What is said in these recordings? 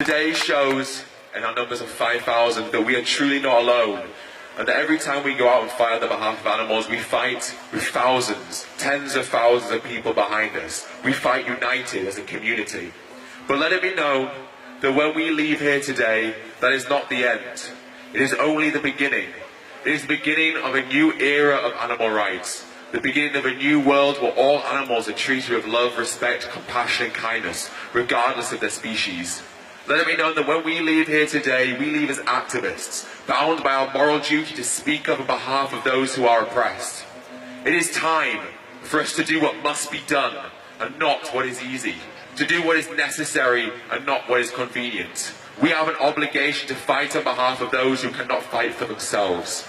Today shows, in our numbers of 5,000, that we are truly not alone, and that every time we go out and fight on the behalf of animals, we fight with thousands, tens of thousands of people behind us. We fight united as a community. But let it be known that when we leave here today, that is not the end. It is only the beginning. It is the beginning of a new era of animal rights. The beginning of a new world where all animals are treated with love, respect, compassion and kindness, regardless of their species. Let it be known that when we leave here today, we leave as activists, bound by our moral duty to speak up on behalf of those who are oppressed. It is time for us to do what must be done and not what is easy, to do what is necessary and not what is convenient. We have an obligation to fight on behalf of those who cannot fight for themselves.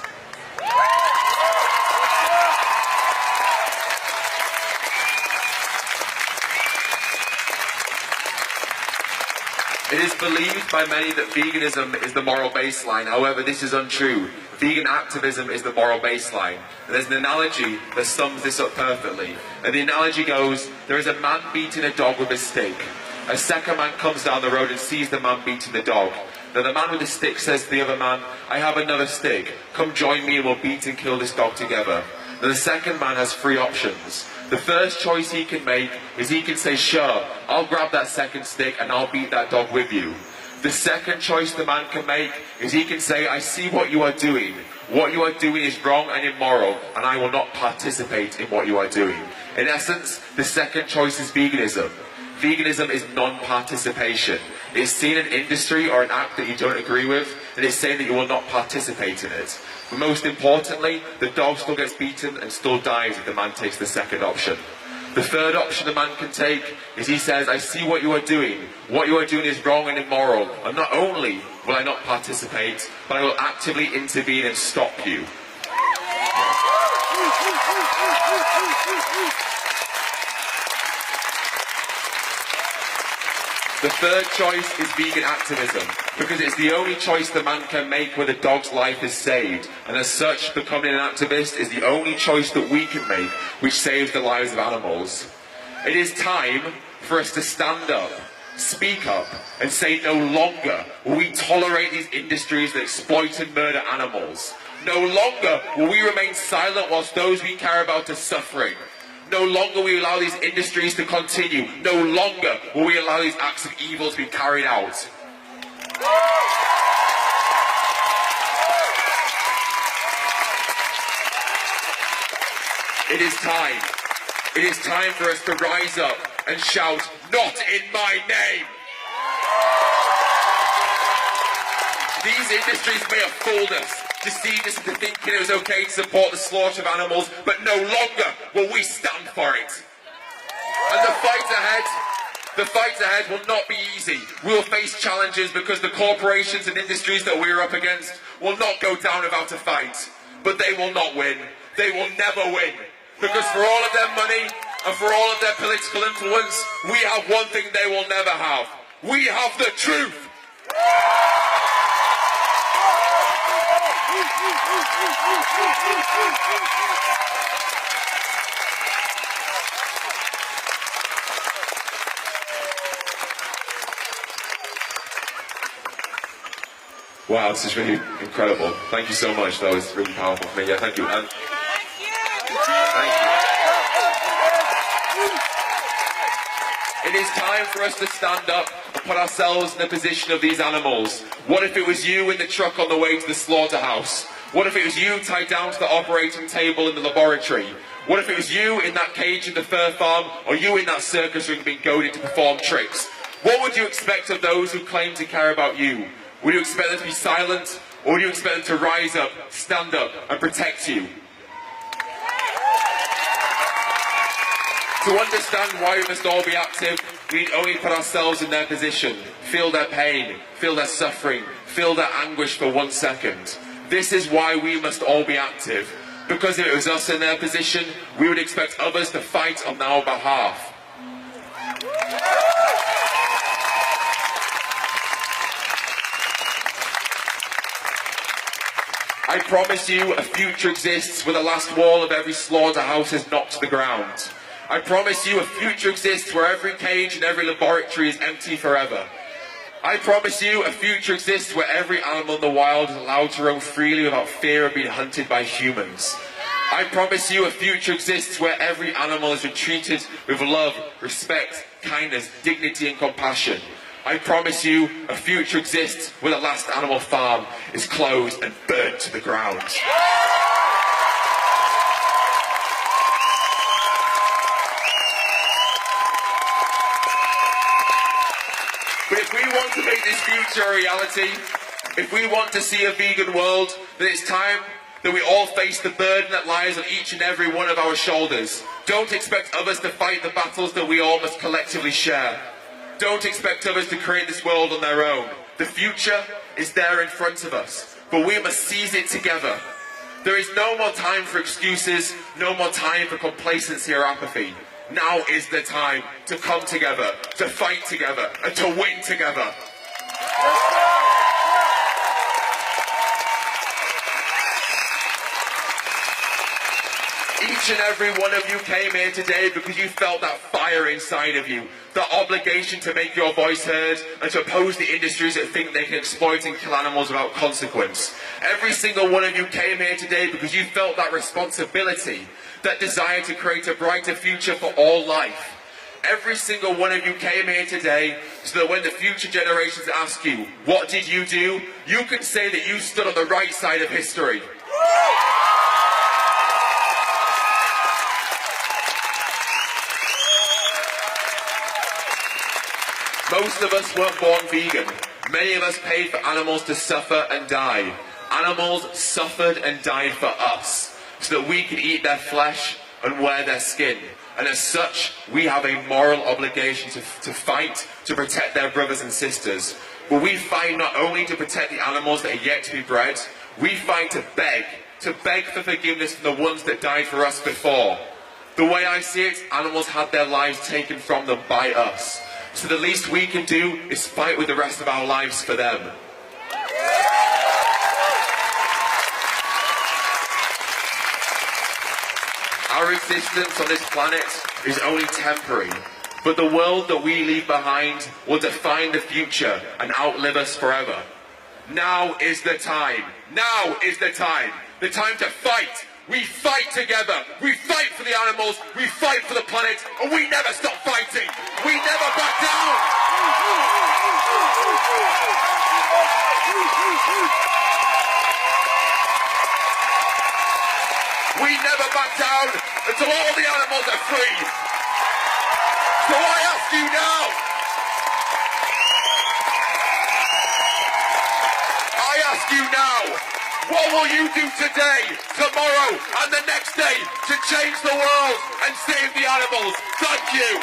It is believed by many that veganism is the moral baseline. However, this is untrue. Vegan activism is the moral baseline. And there's an analogy that sums this up perfectly. And the analogy goes, there is a man beating a dog with a stick. A second man comes down the road and sees the man beating the dog. Then the man with the stick says to the other man, I have another stick. Come join me and we'll beat and kill this dog together. Then the second man has three options. The first choice he can make is he can say, sure, I'll grab that second stick and I'll beat that dog with you. The second choice the man can make is he can say, I see what you are doing. What you are doing is wrong and immoral, and I will not participate in what you are doing. In essence, the second choice is veganism. Veganism is non-participation. It's seen an industry or an act that you don't agree with, and it's saying that you will not participate in it. But most importantly, the dog still gets beaten and still dies if the man takes the second option. The third option the man can take is he says, I see what you are doing. What you are doing is wrong and immoral, and not only will I not participate, but I will actively intervene and stop you. The third choice is vegan activism, because it's the only choice the man can make where the dog's life is saved, and as such, becoming an activist is the only choice that we can make which saves the lives of animals. It is time for us to stand up, speak up, and say no longer will we tolerate these industries that exploit and murder animals. No longer will we remain silent whilst those we care about are suffering. No longer will we allow these industries to continue. No longer will we allow these acts of evil to be carried out. It is time. It is time for us to rise up and shout, not in my name! These industries may have fooled us, deceived us into thinking it was okay to support the slaughter of animals, but no longer will we stand for it. And the fight ahead will not be easy. We will face challenges because the corporations and industries that we are up against will not go down without a fight. But they will not win. They will never win. Because for all of their money and for all of their political influence, we have one thing they will never have. We have the truth. Wow, this is really incredible. Thank you so much. That was really powerful for me. Yeah, thank you. And thank you. It is time for us to stand up and put ourselves in the position of these animals. What if it was you in the truck on the way to the slaughterhouse? What if it was you tied down to the operating table in the laboratory? What if it was you in that cage in the fur farm, or you in that circus ring being goaded to perform tricks? What would you expect of those who claim to care about you? Would you expect them to be silent, or would you expect them to rise up, stand up, and protect you? To understand why we must all be active, we need only put ourselves in their position, feel their pain, feel their suffering, feel their anguish for 1 second. This is why we must all be active, because if it was us in their position, we would expect others to fight on our behalf. I promise you a future exists where the last wall of every slaughterhouse is knocked to the ground. I promise you a future exists where every cage and every laboratory is empty forever. I promise you a future exists where every animal in the wild is allowed to roam freely without fear of being hunted by humans. I promise you a future exists where every animal is treated with love, respect, kindness, dignity and compassion. I promise you a future exists where the last animal farm is closed and burnt to the ground. But if we want to make this future a reality, if we want to see a vegan world, then it's time that we all face the burden that lies on each and every one of our shoulders. Don't expect others to fight the battles that we all must collectively share. Don't expect others to create this world on their own. The future is there in front of us, but we must seize it together. There is no more time for excuses, no more time for complacency or apathy. Now is the time to come together, to fight together, and to win together. Each and every one of you came here today because you felt that fire inside of you, the obligation to make your voice heard and to oppose the industries that think they can exploit and kill animals without consequence. Every single one of you came here today because you felt that responsibility, that desire to create a brighter future for all life. Every single one of you came here today so that when the future generations ask you, what did you do? You can say that you stood on the right side of history. Most of us weren't born vegan. Many of us paid for animals to suffer and die. Animals suffered and died for us, so that we could eat their flesh and wear their skin. And as such, we have a moral obligation to fight to protect their brothers and sisters. But we fight not only to protect the animals that are yet to be bred, we fight to beg for forgiveness from the ones that died for us before. The way I see it, animals had their lives taken from them by us. So the least we can do is fight with the rest of our lives for them. Our existence on this planet is only temporary, but the world that we leave behind will define the future and outlive us forever. Now is the time. Now is the time. The time to fight. We fight together. We fight for the animals. We fight for the planet. And we never stop fighting. We never back down. We never back down until all the animals are free. So I ask you now. I ask you now. What will you do today, tomorrow, and the next day to change the world and save the animals? Thank you.